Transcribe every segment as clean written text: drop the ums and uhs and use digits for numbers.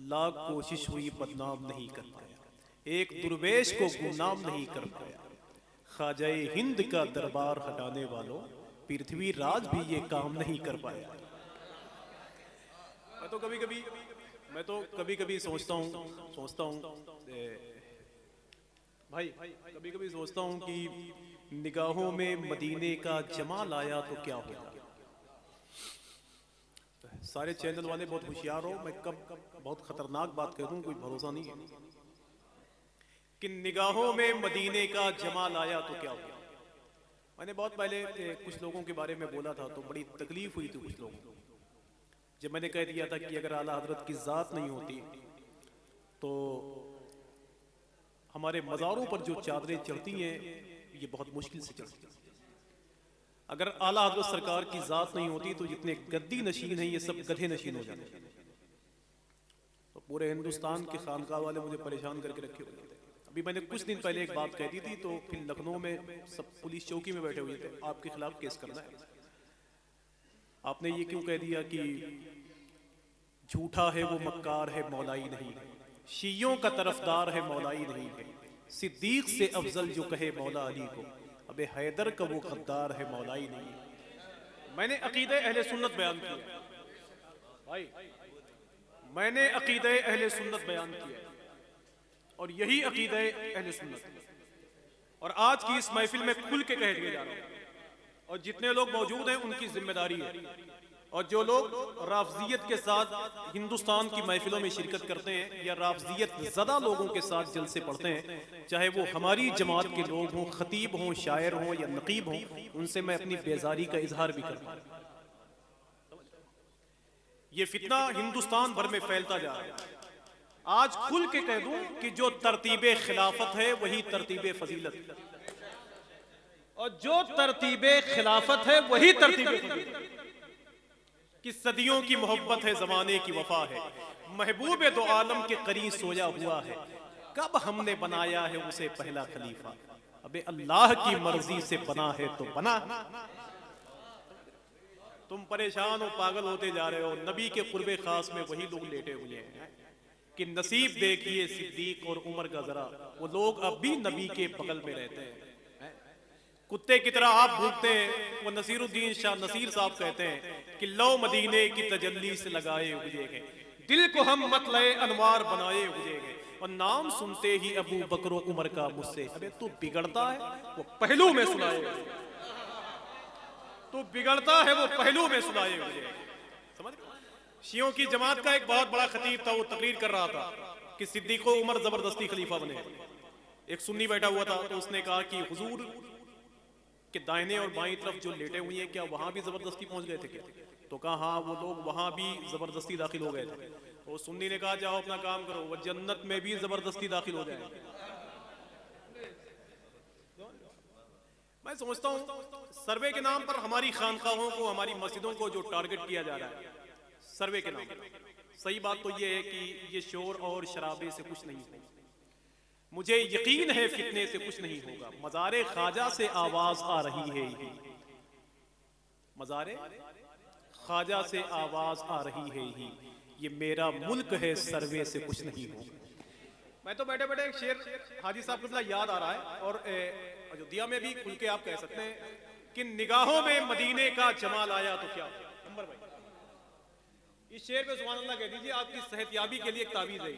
लाख कोशिश हुई बदनाम नहीं कर पाया, एक दुर्वेश को गुमनाम नहीं कर पाया। ख्वाजा हिंद का दरबार हटाने वालों, पृथ्वी राज भी ये काम नहीं कर पाया। मैं तो कभी कभी सोचता हूँ भाई, कभी कभी सोचता हूँ कि निगाहों में मदीने का जमाल आया तो क्या होगा। सारे चैनल वाले बहुत होशियार हो, मैं कब बहुत खतरनाक बात कह दूं कोई भरोसा नहीं है कि निगाहों में मदीने का जमाल आया तो क्या होगा। मैंने बहुत पहले कुछ लोगों के बारे में बोला था तो बड़ी तकलीफ हुई थी कुछ लोगों को, जब मैंने कह दिया था कि अगर आला हजरत की जात नहीं होती तो हमारे मज़ारों पर जो चादरें चढ़ती हैं ये बहुत मुश्किल से चढ़ती हैं। अगर आला हजरत सरकार की जात नहीं होती तो जितने गद्दी नशीन हैं ये सब गधे नशीन हो जाते। तो पूरे हिंदुस्तान के खानका वाले मुझे परेशान करके रखे हुए थे। अभी मैंने कुछ दिन पहले एक बात कह दी थी तो फिर लखनऊ में सब पुलिस चौकी में बैठे हुए थे, आपके खिलाफ केस करना है, आपने ये क्यों कह दिया कि झूठा है वो मक्कार है मौलाई नहीं है, शियों का तरफदार है मौलाई नहीं है, सिद्दीक से अफजल जो कहे मौला अली को, अबे हैदर का वो गद्दार है मौलाई नहीं है। मैंने अकीदे अहले सुन्नत बयान किया भाई, मैंने अकीदे अहले सुन्नत बयान किया और यही अकीदे अहले सुन्नत, और आज की इस महफिल में खुल के कह दिया जा रहा है। और जितने लोग मौजूद हैं उनकी जिम्मेदारी है, और जो लोग राफजियत के साथ हिंदुस्तान की महफिलों में शिरकत करते हैं या राफजियत ज़दा लोगों के साथ जलसे पढ़ते हैं, चाहे वो हमारी जमात के लोग हों, खतीब हों, शायर हों या नकीब हों, उनसे मैं अपनी बेजारी का इजहार भी करता हूं। ये फितना हिंदुस्तान भर में फैलता जा रहा है। आज खुल के कह दूं कि जो तरतीबे खिलाफत है वही तरतीबे फजीलत है, और जो तरतीबे खिलाफत है वही तरतीबे फजीलत है। कि सदियों की मोहब्बत है, जमाने की वफा है, महबूब दो आलम के करीब सोया हुआ है, कब हमने बनाया है उसे पहला खलीफा, अबे अल्लाह की मर्जी से बना है तो बना। तुम परेशान हो, पागल होते जा रहे हो। नबी के कुर्बे खास में वही लोग लेटे हुए हैं कि नसीब देखिए सिद्दीक और उमर का जरा, वो लोग अब भी नबी के बगल में रहते हैं। कुत्ते की तरह आप भूखते हैं। वो नसीरुद्दीन शाह नसीर साहब कहते हैं कि लो मदीने की तजल्ली से लगाए हुए गए, दिल को हम मतलए अनवार बनाए हुए गए, और नाम सुनते ही अबू बकर उमर का मुझसे, अबे तू बिगड़ता है वो पहलू में सुनाए, तू बिगड़ता है वो पहलू में सुनाए हुए। समझ? शियों की जमात का एक बहुत बड़ा खतीब था, वो तकरीर कर रहा था कि सिद्दीक उमर जबरदस्ती खलीफा बने। एक सुन्नी बैठा हुआ था तो उसने कहा कि हुजूर कि दाहिने और बाईं तरफ जो लेटे हुए हैं क्या वहां भी जबरदस्ती पहुंच गए थे क्या? तो कहा हाँ, वो लोग वहां भी जबरदस्ती दाखिल हो गए थे। तो सुन्नी ने कहा जाओ अपना काम करो, वो जन्नत में भी जबरदस्ती दाखिल हो जाए। मैं समझता हूँ सर्वे के नाम पर हमारी खानकाहों को, हमारी मस्जिदों को जो टारगेट किया जा रहा है सर्वे के नाम पर, सही बात तो ये है कि ये शोर और शराबे से कुछ नहीं होगा। मुझे यकीन है फितने से कुछ नहीं होगा। मज़ारे ख्वाजा से आवाज आ रही है, मज़ारे ख्वाजा से आवाज आ रही है ही, ये मेरा मुल्क है, सर्वे से कुछ नहीं होगा। मैं तो बैठे बैठे एक शेर हाजी साहब को याद आ रहा है, और अयोध्या में भी खुल के आप कह सकते हैं कि निगाहों में मदीने का जमाल आया तो क्या। नंबर भाई इस शेर पे सुभान अल्लाह कह दीजिए, आपकी सेहतयाबी के लिए एक तावीज़ है।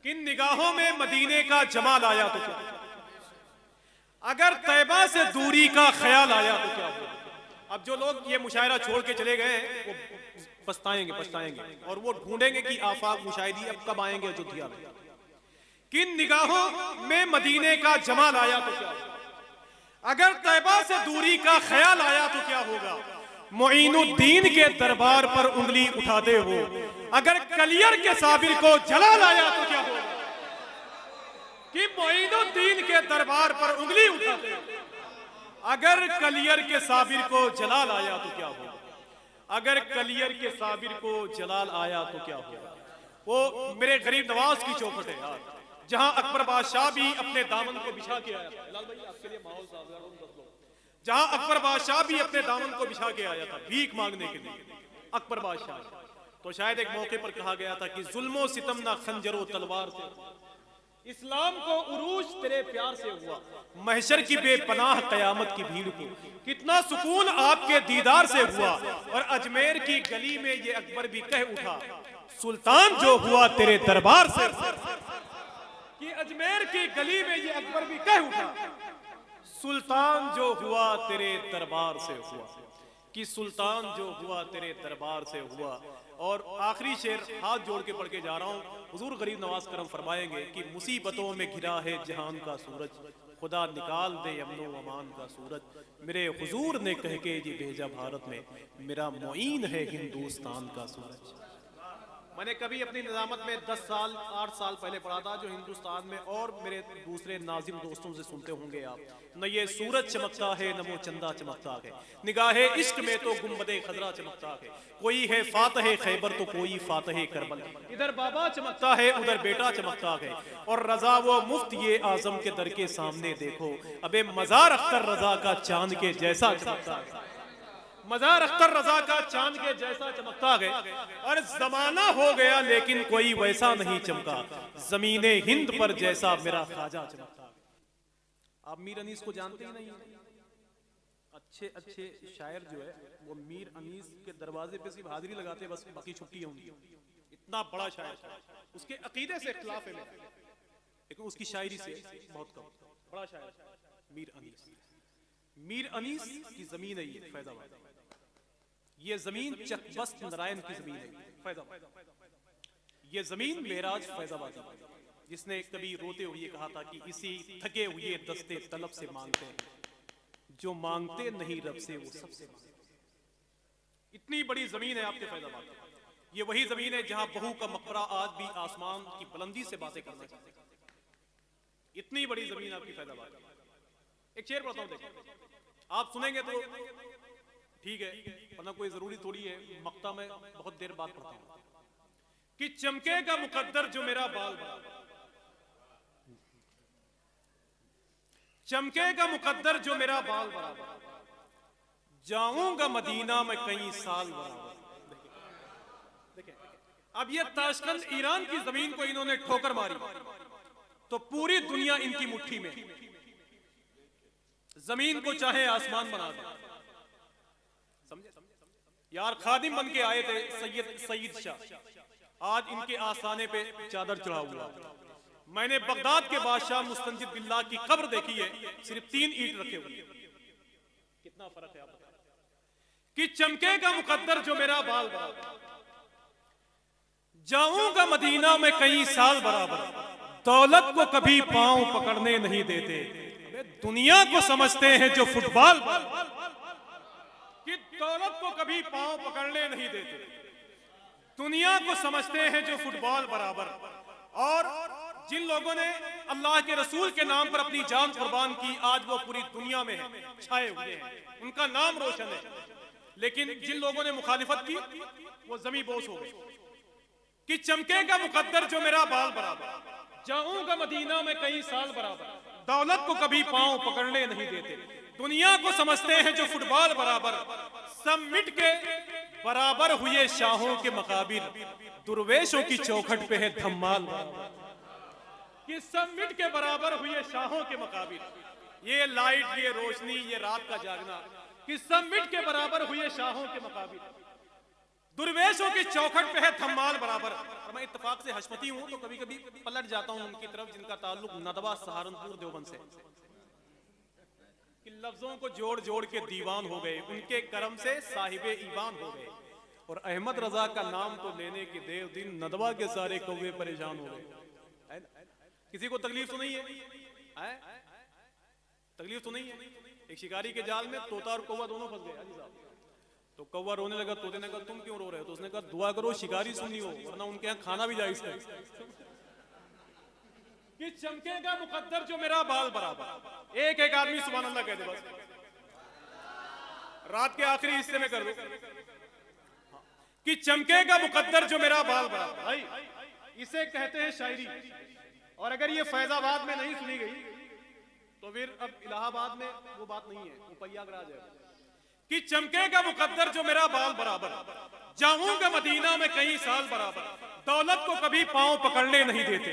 किन निगाहों में मदीने का जमाल आया तो क्या, अगर तैबा से दूरी का ख्याल आया तो क्या होगा। अब जो लोग ये मुशायरा छोड़ के चले गए वो पछताएंगे और वो ढूंढेंगे कि आफाक मुशाहिदी अब कब आएंगे अयोध्या में। किन निगाहों में मदीने का जमाल आया तो क्या होगा, अगर तैबा से दूरी का ख्याल आया तो क्या होगा। मोइनुद्दीन के दरबार पर उंगली उठाते हो, अगर कलियर के साबिर को जलाल आया तो क्या होगा। कि मोइनुद्दीन के दरबार पर उंगली उठाते हो, अगर कलियर के साबिर को जलाल आया तो क्या होगा। अगर कलियर के साबिर को जलाल आया तो क्या होगा। वो मेरे गरीब नवाज की चौखट है यार, जहां अकबर बादशाह भी अपने दामन को बिछा के आया था। लाल भाई आपके लिए माहौल जहां अकबर बादशाह भी अपने दामन को बिछा के आया था भीख मांगने के लिए। अकबर बादशाह तो शायद एक मौके पर कहा गया था कि जुल्मो सितम ना खंजरो तलवार से, इस्लाम को उरूज तेरे प्यार से हुआ, महशर की बेपनाह कयामत की भीड़ को कितना सुकून आपके दीदार से हुआ। और अजमेर की गली में ये अकबर भी कह उठा, सुल्तान जो हुआ तेरे दरबार से। कि अजमेर की गली में ये अकबर भी कह उठा, सुल्तान जो हुआ तेरे दरबार से हुआ, कि सुल्तान जो हुआ तेरे दरबार से हुआ। और आखिरी शेर हाथ जोड़ के पढ़ के जा रहा हूँ। हुजूर गरीब नवाज करम फरमाएंगे कि मुसीबतों में घिरा है जहान का सूरज, खुदा निकाल दे अमनो अमान का सूरज। मेरे हुजूर ने कह के ये भेजा भारत में, मेरा मुईन है हिंदुस्तान का सूरज। मैंने कभी अपनी निजामत में 10 साल 8 साल पहले पढ़ा था, जो हिंदुस्तान में और मेरे दूसरे नाजिम दोस्तों से सुनते होंगे आप, न ये सूरज चमकता है न वो चंदा चमकता है, निगाहे इश्क में तो गुंबदे खजरा चमकता है, कोई है फातह खैबर तो कोई फातह करबल, इधर बाबा चमकता है उधर बेटा चमकता है, और रजा वो मुफ्त ये आजम के दर के सामने देखो, अबे मजार अख्तर रजा का चांद के जैसा चमकता है, मजार अख्तर रजा का चांद के जैसा चमकता है। और जमाना हो गया लेकिन कोई वैसा नहीं चमका, जमीने हिंद पर जैसा मेरा ख्वाजा चमकता है। आप मीर अनीस को जानते ही नहीं। अच्छे अच्छे शायर जो है वो मीर अनीस के दरवाजे पे सिर्फ हाजिरी लगाते, बस बाकी छुट्टी होंगी। इतना बड़ा शायर, उसके अकीदे से इख्तिलाफ है लेकिन उसकी शायरी से बहुत कम। बड़ा शायर मीर अनीस। मीर अनीस की जमीन है ये फैजाबाद। ये जमीन चकबस्त नारायण की जमीन है फैजाबाद। ये जमीन मेराज फैजाबाद, जिसने कभी रोते हुए कहा था कि इसी थके हुए दस्ते तलब से मांगते हैं, जो मांगते नहीं रब से वो सबसे मांगते। इतनी बड़ी जमीन है आपके फैजाबाद। ये वही जमीन है जहां बहू का मकबरा आज भी आसमान की बुलंदी से बातें करना चाहते हैं। इतनी बड़ी जमीन आपकी फैजाबाद। एक शेर पढ़ता हूं, देखो आप सुनेंगे तो ठीक है, वरना कोई जरूरी थोड़ी है। मक्ता में बहुत देर बाद पढ़ता हूं कि चमकेगा मुकद्दर जो मेरा बाल बराबर, चमकेगा मुकद्दर जो मेरा बाल बराबर, जाऊंगा मदीना में कई साल बराबर। देखिए अब ये ताशकंद ईरान की जमीन को इन्होंने ठोकर मारी तो पूरी दुनिया इनकी मुट्ठी में। जमीन को चाहे आसमान बना दे, समझे यार। खादिम बन के आए थे सईद शाह, आज इनके आस्थाने पे चादर चढ़ा हुआ। मैंने बगदाद के बादशाह मुस्तंजिद बिल्लाह की कब्र देखी है, सिर्फ 3 ईंट रखे हुए। कितना फर्क है आप बताएं। कि चमकेगा मुकद्दर जो मेरा बाल बराबर, जाऊंगा मदीना में कई साल बराबर, दौलत को कभी पांव पकड़ने नहीं देते, दुनिया को समझते हैं जो फुटबॉल, कि दौलत को कभी पांव पकड़ने नहीं देते, दुनिया को समझते हैं जो फुटबॉल बराबर। और जिन लोगों ने अल्लाह के रसूल के नाम पर अपनी जान कुर्बान की, आज वो पूरी दुनिया में है, छाए हुए हैं, उनका नाम रोशन है। लेकिन जिन लोगों ने मुखालिफत की वो जमी बोस हो गए। कि चमकेगा मुकद्दर जो मेरा बाल बराबर, जाऊंगा मदीना में कई साल बराबर, दौलत को कभी पांव पकड़ने नहीं देते, दुनिया को समझते हैं जो फुटबॉल बराबर, सब मिट के बराबर हुए शाहों के मकाबिर, दुर्वेशों की चौखट पे है धम्माल। कि सब मिट के बराबर हुए शाहों के मकाबिर, ये लाइट, ये रोशनी, ये रात का जागना, कि सब मिट के बराबर हुए शाहों के मकाबिर, दुर्वेशों की चौखट पे है धम्माल बराबर। और मैं इत्तेफाक से हशमती हूं तो कभी कभी पलट जाता हूं उनकी तरफ जिनका ताल्लुक नदवा सहारनपुर देवबंद से, कि लफ्जों को जोड़ जोड़ के दीवान हो गए, उनके करम से साहिबे ईवान हो गए, और अहमद रजा का नाम तो लेने के देव दिन नदवा के सारे कौवे परेशान हो गए। किसी को तकलीफ तो नहीं है? तकलीफ तो नहीं है? एक शिकारी के जाल में तोता और कौवा दोनों फंस गए। तो कौवा रोने लगा, तोते ने कहा तुम क्यों रो रहे हो? तो उसने कहा दुआ करो शिकारी सुनी हो, वरना उनके यहाँ खाना भी जायज है। कि चमकेगा मुकद्दर जो मेरा बाल बराबर, एक एक आदमी सुभान अल्लाह कह दे बस, रात के आखिरी हिस्से में कर दो। कि चमकेगा मुकद्दर जो मेरा बाल बराबर, भाई इसे कहते हैं शायरी। और अगर ये फैजाबाद में नहीं सुनी गई तो फिर अब इलाहाबाद में वो बात नहीं है, वो प्रयागराज है। कि चमकेगा मुकद्दर जो मेरा बाल बराबर, जाऊंगा मदीना में कई साल बराबर, दौलत को कभी पांव पकड़ने नहीं देते,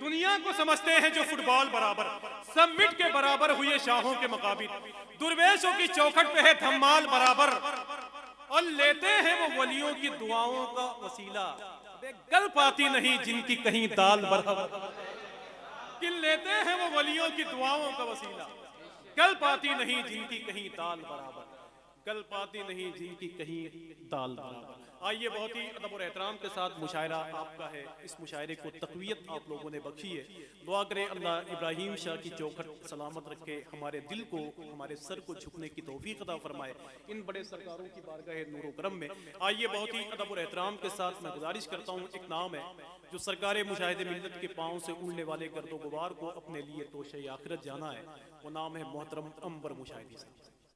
दुनिया को समझते हैं जो फुटबॉल बराबर, सब मिट के बराबर हुए शाहों के मुकाबिल, दुर्वेशों की चौखट पे है धम्माल बराबर, और लेते हैं वो वलियों की दुआओं का वसीला, गल पाती नहीं जिनकी कहीं दाल बराबर, कि लेते हैं वो वलियों की दुआओं का वसीला, गल पाती नहीं जिनकी कहीं दाल बराबर, गल पाती नहीं जिनकी कहीं दाल बराबर। आइए बहुत ही अदब और एहतराम के साथ मुशायरा आपका है, इस मुशायरे को तक़वियत आप लोगों ने बख्शी है। दुआ करें अल्लाह इब्राहिम शाह की चौखट सलामत रखे, हमारे दिल को, हमारे सर को झुकने की तौफीक अता फरमाए इन बड़े सरकारों की बारगाह नूर करम में। आइए बहुत ही अदब और एहतराम के साथ मैं गुजारिश करता हूँ, एक नाम है जो सरकार मुशाहिदे मिल्लत के पाँव से उड़ने वाले गर्दो गुबार को अपने लिए तोशे आखिरत जाना है, वो नाम है मोहतरम अंबर मुशाहिदी साहब।